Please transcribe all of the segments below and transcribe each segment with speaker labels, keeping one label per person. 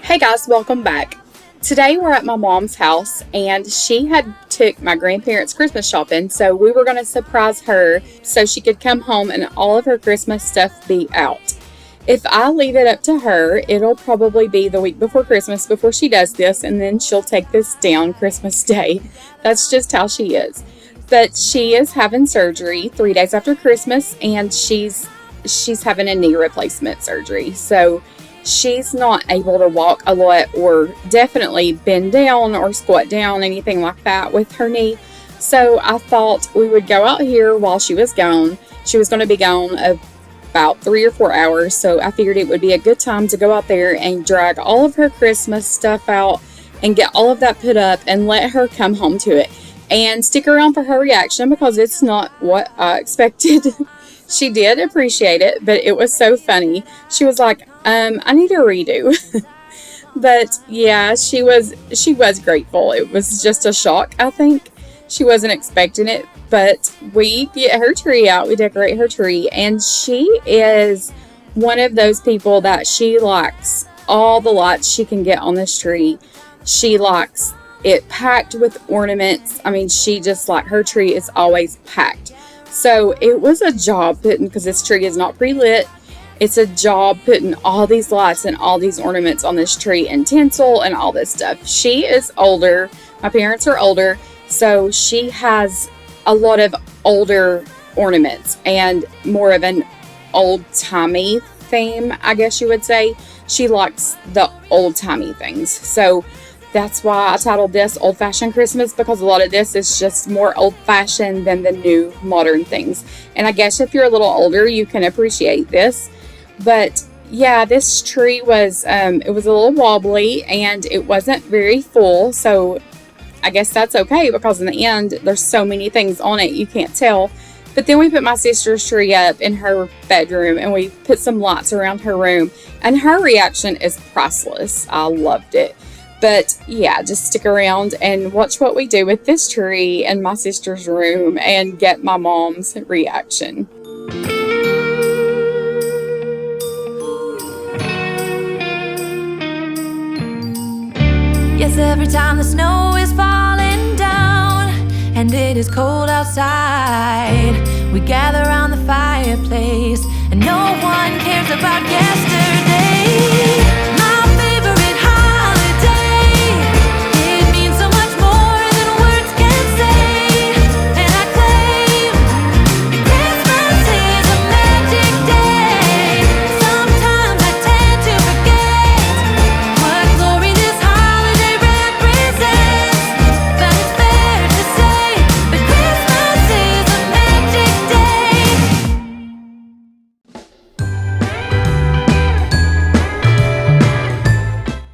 Speaker 1: Hey guys, welcome back. Today we're at my mom's house and she had took my grandparents Christmas shopping, so we were going to surprise her so she could come home and all of her Christmas stuff be out. If I leave it up to her, it'll probably be the week before Christmas before she does this, and then she'll take this down Christmas Day. That's just how she is. But she is having surgery 3 days after Christmas, and she's having a knee replacement surgery. So she's not able to walk a lot or definitely bend down or squat down, anything like that with her knee. So I thought we would go out here while she was gone. She was going to be gone about 3 or 4 hours, so I figured it would be a good time to go out there and drag all of her Christmas stuff out and get all of that put up and let her come home to it. And stick around for her reaction because it's not what I expected. She did appreciate it, but it was so funny. She was like, I need a redo. But yeah, she was grateful. It was just a shock, I think. She wasn't expecting it, but we get her tree out, we decorate her tree, and she is one of those people that she likes all the lights she can get on this tree. She likes it packed with ornaments. I mean, she just like, her tree is always packed. So it was a job putting, because this tree is not pre-lit, it's a job putting all these lights and all these ornaments on this tree and tinsel and all this stuff. She is older. My parents are older, so she has a lot of older ornaments and more of an old-timey theme, I guess you would say. She likes the old-timey things. So that's why I titled this Old Fashioned Christmas, because a lot of this is just more old-fashioned than the new modern things. And I guess if you're a little older, you can appreciate this. But yeah, this tree was, it was a little wobbly and it wasn't very full. So I guess that's okay, because in the end, there's so many things on it, you can't tell. But then we put my sister's tree up in her bedroom and we put some lights around her room. And her reaction is priceless. I loved it. But yeah, just stick around and watch what we do with this tree in my sister's room and get my mom's reaction.
Speaker 2: Yes, every time the snow is falling down and it is cold outside, we gather around the fireplace and no one cares about yesterday.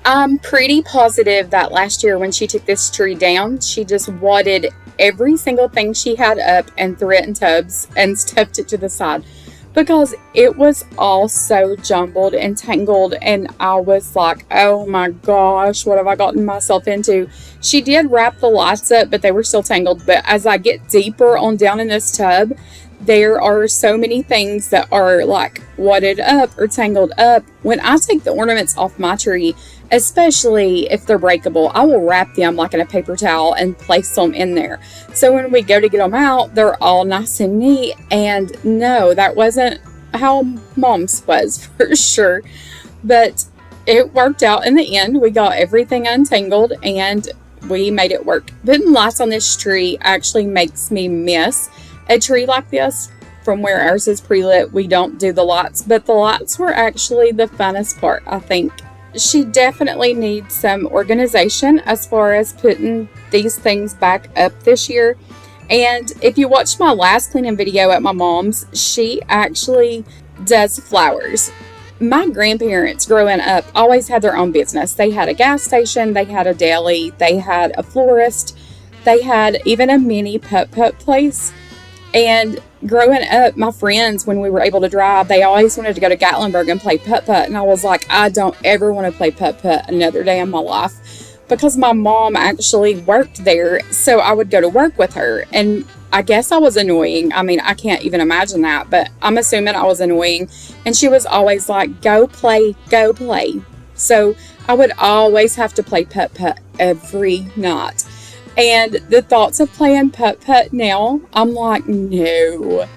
Speaker 1: I'm pretty positive that last year when she took this tree down, she just wadded every single thing she had up and threw it in tubs and stuffed it to the side, because it was all so jumbled and tangled, and I was like, oh my gosh, what have I gotten myself into? She did wrap the lights up, but they were still tangled. But as I get deeper on down in this tub, there are so many things that are like wadded up or tangled up. When I take the ornaments off my tree, especially if they're breakable, I will wrap them like in a paper towel and place them in there. So when we go to get them out, they're all nice and neat. And no, that wasn't how Mom's was for sure. But it worked out in the end. We got everything untangled and we made it work. Putting lights on this tree actually makes me miss a tree like this. From where ours is pre-lit, we don't do the lights, but the lights were actually the funnest part, I think. She definitely needs some organization as far as putting these things back up this year. And if you watched my last cleaning video at my mom's, she actually does flowers. My grandparents growing up always had their own business. They had a gas station, they had a deli, they had a florist, they had even a mini putt-putt place. And growing up, my friends, when we were able to drive, they always wanted to go to Gatlinburg and play putt-putt. And I was like, I don't ever want to play putt-putt another day in my life, because my mom actually worked there. So I would go to work with her. And I guess I was annoying. I mean, I can't even imagine that, but I'm assuming I was annoying. And she was always like, go play, go play. So I would always have to play putt-putt every night. And the thoughts of playing putt-putt now, I'm like, no.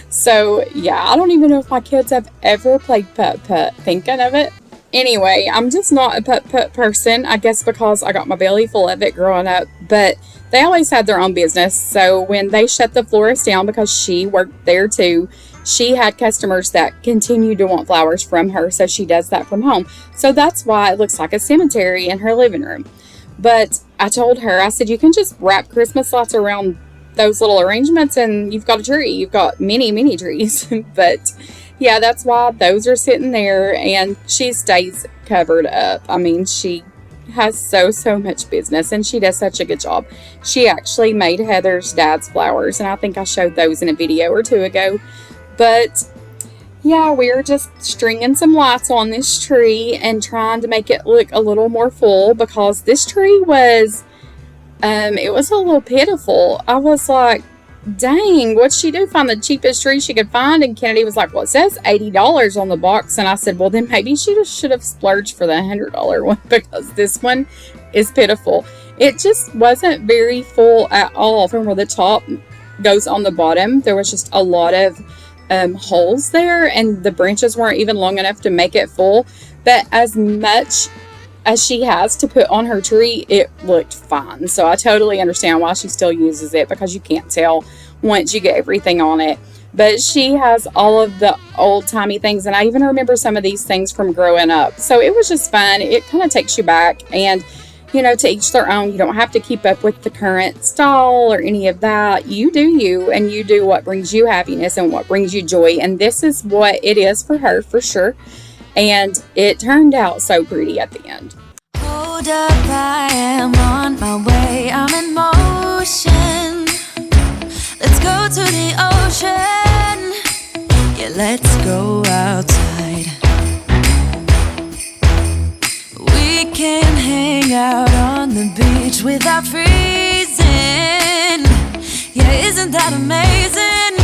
Speaker 1: So yeah, I don't even know if my kids have ever played putt-putt, thinking of it. Anyway, I'm just not a putt-putt person, I guess because I got my belly full of it growing up. But they always had their own business. So when they shut the florist down, because she worked there too, she had customers that continued to want flowers from her. So she does that from home. So that's why it looks like a cemetery in her living room. But I told her, I said, you can just wrap Christmas lights around those little arrangements and you've got a tree. You've got many trees. But yeah, that's why those are sitting there, and she stays covered up. I mean, she has so much business, and she does such a good job. She actually made Heather's dad's flowers, and I think I showed those in a video or two ago. But yeah, we're just stringing some lights on this tree and trying to make it look a little more full, because this tree was it was a little pitiful. I was like, dang, what'd she do? Find the cheapest tree she could find? And Kennedy was like, well, it says $80 on the box. And I said, well, then maybe she just should have splurged for the $100 one, because this one is pitiful. It just wasn't very full at all from where the top goes on the bottom. There was just a lot of holes there, and the branches weren't even long enough to make it full. But as much as she has to put on her tree, it looked fine. So I totally understand why she still uses it, because you can't tell once you get everything on it. But she has all of the old-timey things, and I even remember some of these things from growing up. So it was just fun. It kind of takes you back, and you know, to each their own. You don't have to keep up with the current style or any of that. You do you, and you do what brings you happiness and what brings you joy. And this is what it is for her, for sure. And it turned out so pretty at the end.
Speaker 2: Hold up, I am on my way, I'm in motion. Let's go to the ocean. Yeah, let's go outside. We can hang out on the beach without freezing. Yeah, isn't that amazing?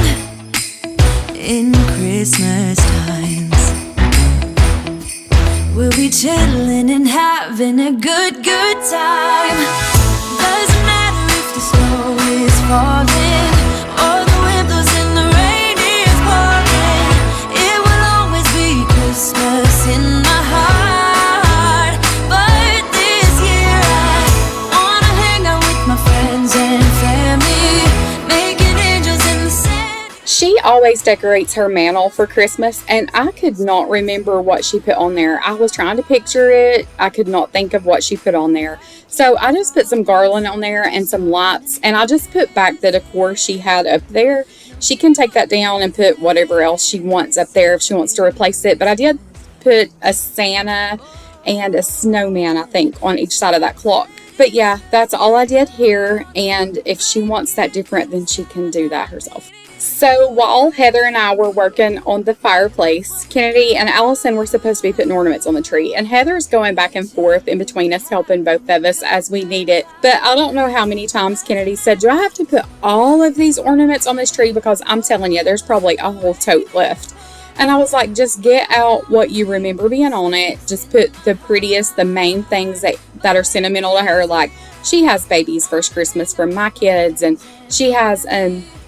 Speaker 2: In Christmas times, we'll be chilling and having a good time. Doesn't matter if the snow is falling or the wind blows and the rain is pouring. It will always be Christmas in my heart. But this year I wanna hang out with my friends and family, making angels in the sand.
Speaker 1: She always decorates her mantel for Christmas, and I could not remember what she put on there. I was trying to picture it. I could not think of what she put on there. So I just put some garland on there and some lights, and I just put back the decor she had up there. She can take that down and put whatever else she wants up there if she wants to replace it. But I did put a Santa and a snowman, I think, on each side of that clock. But yeah, that's all I did here. And if she wants that different, then she can do that herself. So while Heather and I were working on the fireplace, Kennedy and Allison were supposed to be putting ornaments on the tree. And Heather's going back and forth in between us, helping both of us as we need it. But I don't know how many times Kennedy said, do I have to put all of these ornaments on this tree? Because I'm telling you, there's probably a whole tote left. And I was like, just get out what you remember being on it. Just put the prettiest, the main things that are sentimental to her. Like, she has baby's first Christmas from my kids, and she has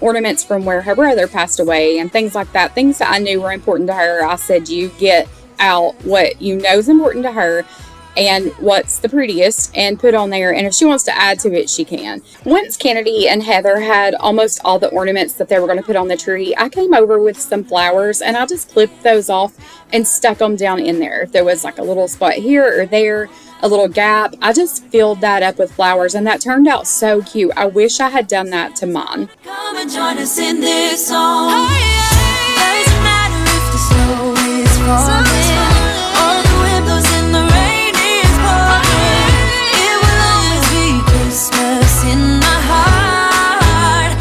Speaker 1: ornaments from where her brother passed away and things like that. Things that I knew were important to her. I said, you get out what you know is important to her and what's the prettiest and put on there. And if she wants to add to it, she can. Once Kennedy and Heather had almost all the ornaments that they were going to put on the tree, I came over with some flowers and I just clipped those off and stuck them down in there. If there was like a little spot here or there, a little gap, I just filled that up with flowers, and that turned out so cute. I wish I had done that to mine.
Speaker 2: Come and join us in this song. Doesn't matter if the snow is falling or the wind blows and the rain is pouring. It will always be Christmas in my heart.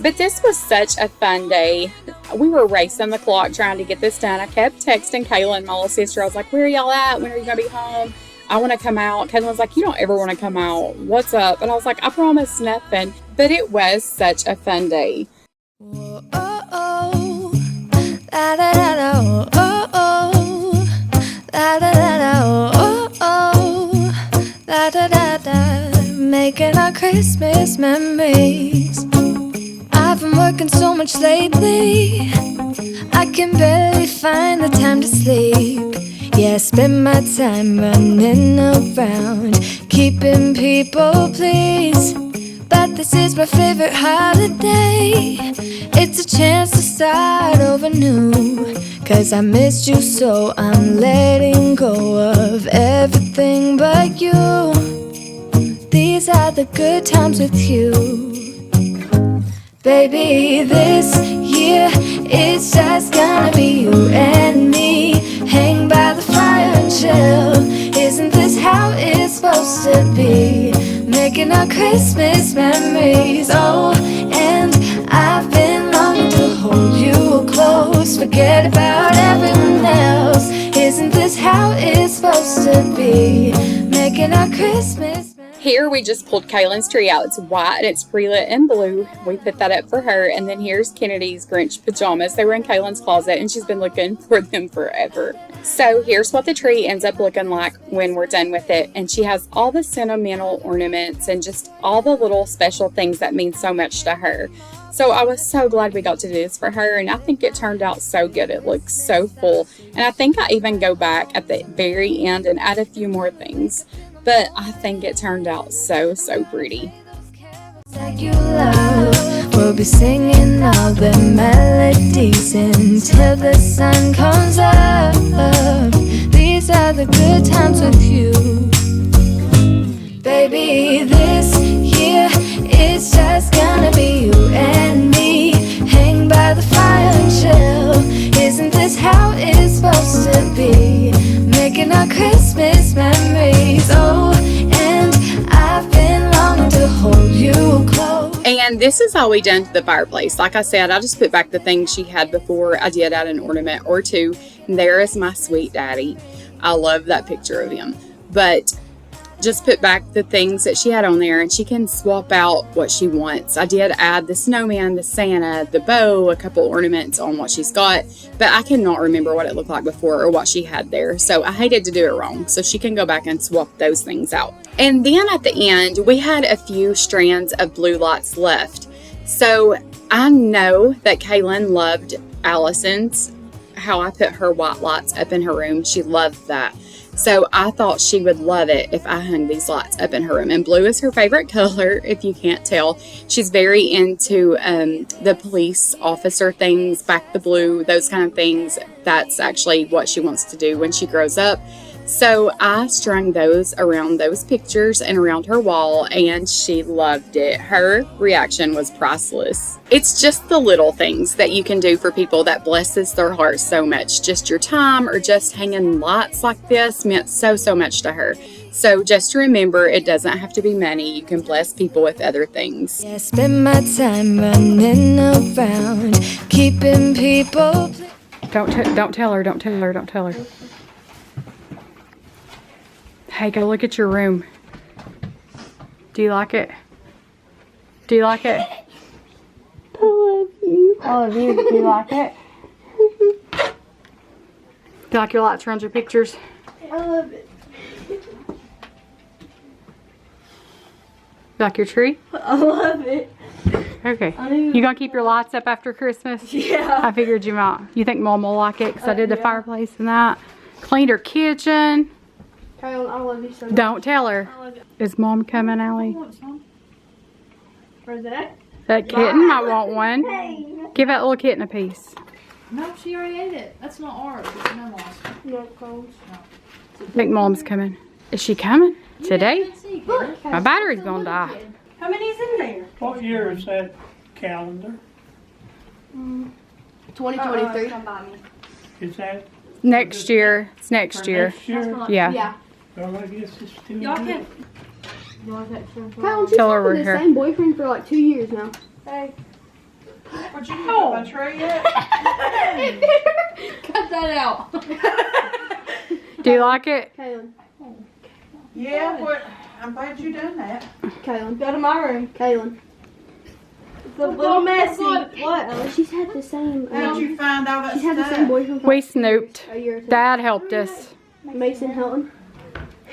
Speaker 1: But this was such a fun day. We were racing the clock trying to get this done. I kept texting Kayla and my little sister. I was like, where are y'all at? When are you going to be home? I want to come out. Kayla was like, you don't ever want to come out. What's up? And I was like, I promise nothing. But it was such a fun day.
Speaker 2: Whoa, oh, oh. La, la, la, la, oh, oh. making our Christmas memories. I've been working so much lately, I can barely find the time to sleep. Yeah, I spend my time running around, keeping people pleased. But this is my favorite holiday. It's a chance to start over new. 'Cause I missed you, so I'm letting go of everything but you. These are the good times with you. Baby, this year it's just gonna be you and me. Hang by the fire and chill. Isn't this how it's supposed to be? Making our Christmas memories. Oh, and I've been longing to hold you close. Forget about everyone else. Isn't this how it's supposed to be? Making our Christmas.
Speaker 1: Here we just pulled Kaylin's tree out. It's white and it's pre-lit in blue. We put that up for her. And then here's Kennedy's Grinch pajamas. They were in Kaylin's closet and she's been looking for them forever. So here's what the tree ends up looking like when we're done with it. And she has all the sentimental ornaments and just all the little special things that mean so much to her. So I was so glad we got to do this for her, and I think it turned out so good. It looks so full. And I think I even go back at the very end and add a few more things. But I think it turned out so pretty.
Speaker 2: Like you love, we'll be singing all the melodies until the sun comes up. These are the good times with you. Baby, this year it's just gonna be you and me. Hang by the fire and chill. Isn't this how it's supposed to be? Making our Christmas memories. Oh, and I've been longing to hold you close.
Speaker 1: And this is all we done to the fireplace. Like I said, I just put back the things she had before. I did add an ornament or two. And there is my sweet daddy. I love that picture of him. But just put back the things that she had on there, and she can swap out what she wants. I did add the snowman, the Santa, the bow, a couple ornaments on what she's got, but I cannot remember what it looked like before or what she had there. So I hated to do it wrong. So she can go back and swap those things out. And then at the end, we had a few strands of blue lights left. So I know that Kaylin loved Allison's, how I put her white lights up in her room. She loved that. So I thought she would love it if I hung these lights up in her room. And blue is her favorite color, if you can't tell. She's very into the police officer things, back the blue, those kind of things. That's actually what she wants to do when she grows up. So I strung those around those pictures and around her wall, and she loved it. Her reaction was priceless. It's just the little things that you can do for people that blesses their heart so much. Just your time or just hanging lights like this meant so much to her. So just remember, it doesn't have to be money. You can bless people with other things.
Speaker 2: Yeah, spend my time running around, keeping people.
Speaker 1: Don't tell her. Don't tell her. Don't tell her. Hey, go look at your room. Do you like it? Do you like it?
Speaker 3: I love you.
Speaker 1: I love you. Do you like it? Do you like your lights around your pictures?
Speaker 3: I love it.
Speaker 1: You like your tree?
Speaker 3: I love it.
Speaker 1: Okay. You gonna keep your lights up after Christmas?
Speaker 3: Yeah.
Speaker 1: I figured you might. You think Mom will like it? Because I did the fireplace and that. Cleaned her kitchen.
Speaker 3: Kyle, I love you so much.
Speaker 1: Don't tell her.
Speaker 3: I love you.
Speaker 1: Is Mom coming, Allie?
Speaker 3: Where's that?
Speaker 1: That kitten might want one.
Speaker 3: Hey.
Speaker 1: Give that little kitten a piece.
Speaker 4: No, she already ate it. That's not ours. It's Mama's.
Speaker 3: No cones.
Speaker 1: I think Mom's coming. Is she coming? Today?
Speaker 4: Let's see,
Speaker 3: Look.
Speaker 1: My battery's gonna die.
Speaker 3: How many's in there?
Speaker 5: What year is that calendar?
Speaker 3: 2023.
Speaker 5: Is that
Speaker 1: Next year. It's next
Speaker 5: for
Speaker 1: year.
Speaker 5: next year?
Speaker 1: Yeah.
Speaker 3: Yeah.
Speaker 5: Well, I guess it's too
Speaker 4: Y'all
Speaker 5: good.
Speaker 4: can.
Speaker 3: Kyle, she's
Speaker 1: Tell her
Speaker 3: having
Speaker 1: we're
Speaker 3: the
Speaker 1: here.
Speaker 3: same boyfriend for like 2 years now.
Speaker 4: Hey. Would you put my tray yet?
Speaker 3: Cut that out.
Speaker 1: Do you like it?
Speaker 3: Kaylin.
Speaker 4: Yeah, what? I'm glad you done that.
Speaker 3: Kaylin. Go to my room. Kaylin. It's a little messy. What, Ellie? She's had the same.
Speaker 4: How did you find all that
Speaker 3: She's had the same
Speaker 4: stuff?
Speaker 3: boyfriend for
Speaker 1: We
Speaker 3: like
Speaker 1: snooped.
Speaker 3: a year or two.
Speaker 1: Dad helped us.
Speaker 3: Mason Hilton.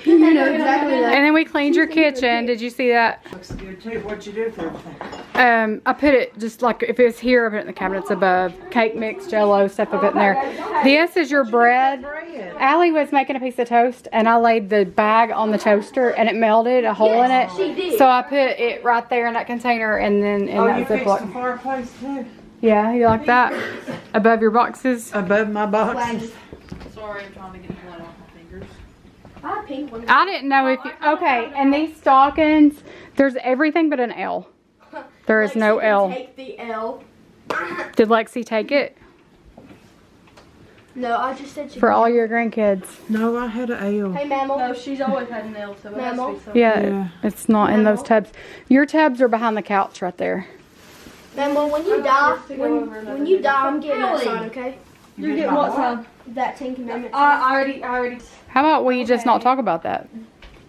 Speaker 3: You know exactly that.
Speaker 1: And then we cleaned your kitchen. Did you see that?
Speaker 4: Looks good too. What'd you do with everything?
Speaker 1: I put it just like if it was here, I put it in the cabinets above. Cake mix, jello, stuff I put in there. This is your bread. Allie was making a piece of toast and I laid the bag on the toaster and it melted a hole in it.
Speaker 3: She did.
Speaker 1: So I put it right there in that container and then in that
Speaker 4: You fixed the
Speaker 1: Ziploc.
Speaker 4: fireplace too?
Speaker 1: Yeah, you like that? Above your boxes?
Speaker 4: Above my boxes.
Speaker 6: Sorry, I'm trying to get blood off my fingers.
Speaker 3: I have pink ones.
Speaker 1: I didn't know if you, okay, and these stockings, there's everything but an L. There is no L.
Speaker 3: Take the L.
Speaker 1: Did Lexi take it?
Speaker 3: No, I just said she
Speaker 1: For all your grandkids.
Speaker 4: No, I had an L.
Speaker 3: Hey, mammal.
Speaker 6: No, she's always had an L, so it has to be something.
Speaker 1: Yeah,
Speaker 4: Yeah.
Speaker 1: it's not in those tubs. Your tubs are behind the couch right there.
Speaker 3: Mammal, when you die, when you die, I'm getting that sign, okay?
Speaker 6: You're getting what sign?
Speaker 3: That 10 Commandments.
Speaker 6: I already.
Speaker 1: How about we just not talk about that?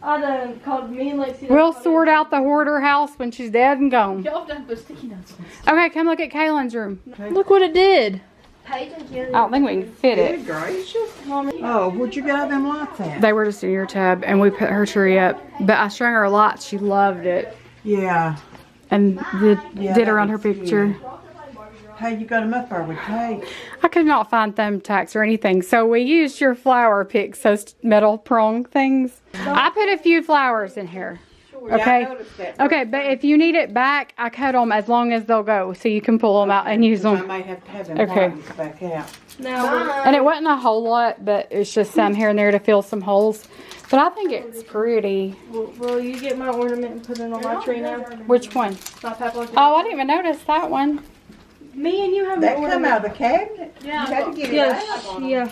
Speaker 6: I done called me and Lexi.
Speaker 1: We'll sort out the hoarder house when she's dead and gone.
Speaker 6: Y'all done put sticky notes
Speaker 1: Okay, come look at Kaylin's room.
Speaker 6: Look what it did.
Speaker 3: Paige and Jerry.
Speaker 1: I don't think we can fit it.
Speaker 4: Good gracious. Oh, where'd you get them lights at?
Speaker 1: They were just in your tub and we put her tree up. But I strung her a lot. She loved it.
Speaker 4: Yeah.
Speaker 1: And
Speaker 4: Yeah,
Speaker 1: did
Speaker 4: that
Speaker 1: around her
Speaker 4: was
Speaker 1: picture.
Speaker 4: cute. Hey, you got them up there with tape.
Speaker 1: I could not find thumbtacks or anything, so we used your flower picks, those metal prong things. I put a few flowers in here.
Speaker 4: Yeah, I
Speaker 1: Okay.
Speaker 4: noticed that.
Speaker 1: Okay, but if you need it back, I cut them as long as they'll go, so you can pull them out and use
Speaker 4: I
Speaker 1: them.
Speaker 4: may have to have them
Speaker 1: Okay.
Speaker 4: lights back out.
Speaker 6: Now,
Speaker 1: And it wasn't a whole lot, but it's just some here and there to fill some holes. But I think it's pretty.
Speaker 6: will you get my ornament and put it on my tree now?
Speaker 1: Which one?
Speaker 6: My papa.
Speaker 1: Oh, I didn't even notice that one.
Speaker 6: Me and you have
Speaker 4: That
Speaker 6: an
Speaker 4: come
Speaker 6: ornament.
Speaker 4: out of the cabinet?
Speaker 6: Yeah.
Speaker 4: You had to get it
Speaker 6: Yes,
Speaker 4: out.
Speaker 6: yeah.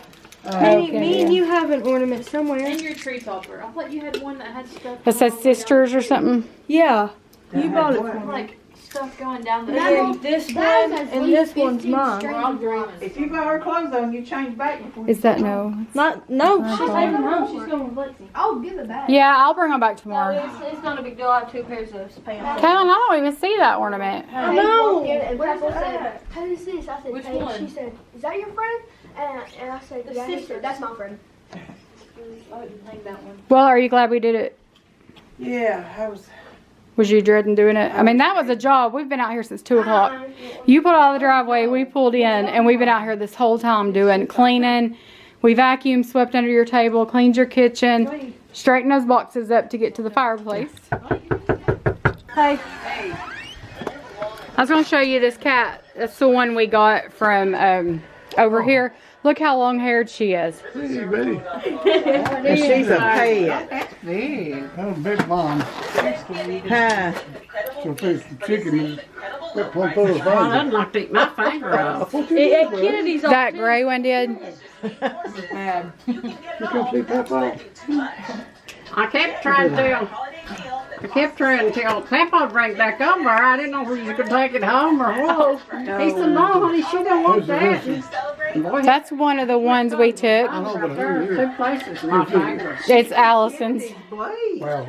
Speaker 1: Okay,
Speaker 6: Me and you have an ornament somewhere. And your tree topper. I thought you had one that had stuff.
Speaker 1: It says sisters or something.
Speaker 6: Yeah.
Speaker 4: That
Speaker 6: You
Speaker 4: had
Speaker 6: bought it
Speaker 4: what?
Speaker 6: for me. Like stuff going down the.
Speaker 3: Mammal,
Speaker 6: This
Speaker 3: that
Speaker 6: one
Speaker 3: has
Speaker 6: and
Speaker 3: least
Speaker 6: this one's
Speaker 3: 15
Speaker 6: mine.
Speaker 3: strings
Speaker 6: Well, I'm
Speaker 3: of
Speaker 6: dreaming.
Speaker 3: lights.
Speaker 4: If you got her clothes on, you change back before
Speaker 1: Is that no?
Speaker 6: Not no. She's taking them home. She's going with Lexi.
Speaker 3: I'll give it back.
Speaker 1: Yeah, I'll bring them back
Speaker 6: No,
Speaker 1: tomorrow.
Speaker 6: it's not a big deal. I have 2 pairs of pants.
Speaker 1: Kaylin, I don't even see that ornament.
Speaker 3: Paige
Speaker 6: No.
Speaker 3: walked in and
Speaker 6: Where's
Speaker 3: Papa
Speaker 6: it
Speaker 3: said,
Speaker 6: at?
Speaker 3: "Who is this?" I said,
Speaker 6: Which
Speaker 3: "Paige."
Speaker 6: one?
Speaker 3: She said, "Is that your friend?" And I said,
Speaker 6: The
Speaker 3: "Yeah." He
Speaker 6: sisters.
Speaker 3: said, "That's my friend."
Speaker 6: I didn't hang that one.
Speaker 1: Well, are you glad we did it?
Speaker 4: Yeah, I was.
Speaker 1: Was you dreading doing it? I mean, that was a job. We've been out here since 2 o'clock. You pulled out of the driveway, we pulled in, and we've been out here this whole time doing cleaning. We vacuumed, swept under your table, cleaned your kitchen, straightened those boxes up to get to the fireplace.
Speaker 6: Hey.
Speaker 1: I was going to show you this cat. That's the one we got from over here. Look how long-haired she is.
Speaker 4: And she's a pet.
Speaker 7: Oh, big bomb.
Speaker 4: Huh.
Speaker 7: So fish and chicken. That one put her
Speaker 4: I'd like to eat my finger off.
Speaker 6: Kennedy's
Speaker 1: That gray one did.
Speaker 7: You come see Papa?
Speaker 8: I kept trying to tell Papa to bring it back over. I didn't know whether you could take it home or what. He said, no, honey, she don't want that. And boy,
Speaker 1: That's one of the ones we took.
Speaker 7: I know, but
Speaker 8: there are
Speaker 7: who
Speaker 8: 2
Speaker 7: is?
Speaker 8: places in my finger.
Speaker 1: It's Allison's.
Speaker 4: Blade.
Speaker 7: Well,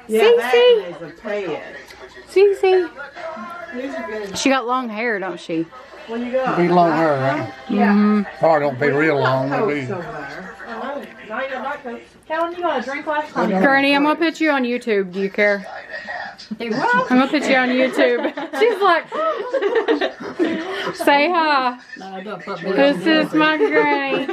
Speaker 4: Yeah,
Speaker 1: See,
Speaker 4: that is a pet.
Speaker 1: See? She got long hair, don't she?
Speaker 4: What you got?
Speaker 7: be long hair, right?
Speaker 1: Mm-hmm.
Speaker 7: Probably don't be real long. Maybe.
Speaker 4: Coats over there.
Speaker 6: Now you got dark coats. Kellen, you got a drink last time?
Speaker 1: Granny, I'm gonna put you on YouTube. Do you care? I'm gonna put you on YouTube. She's like, say hi.
Speaker 8: No, don't put me on
Speaker 1: This is my granny.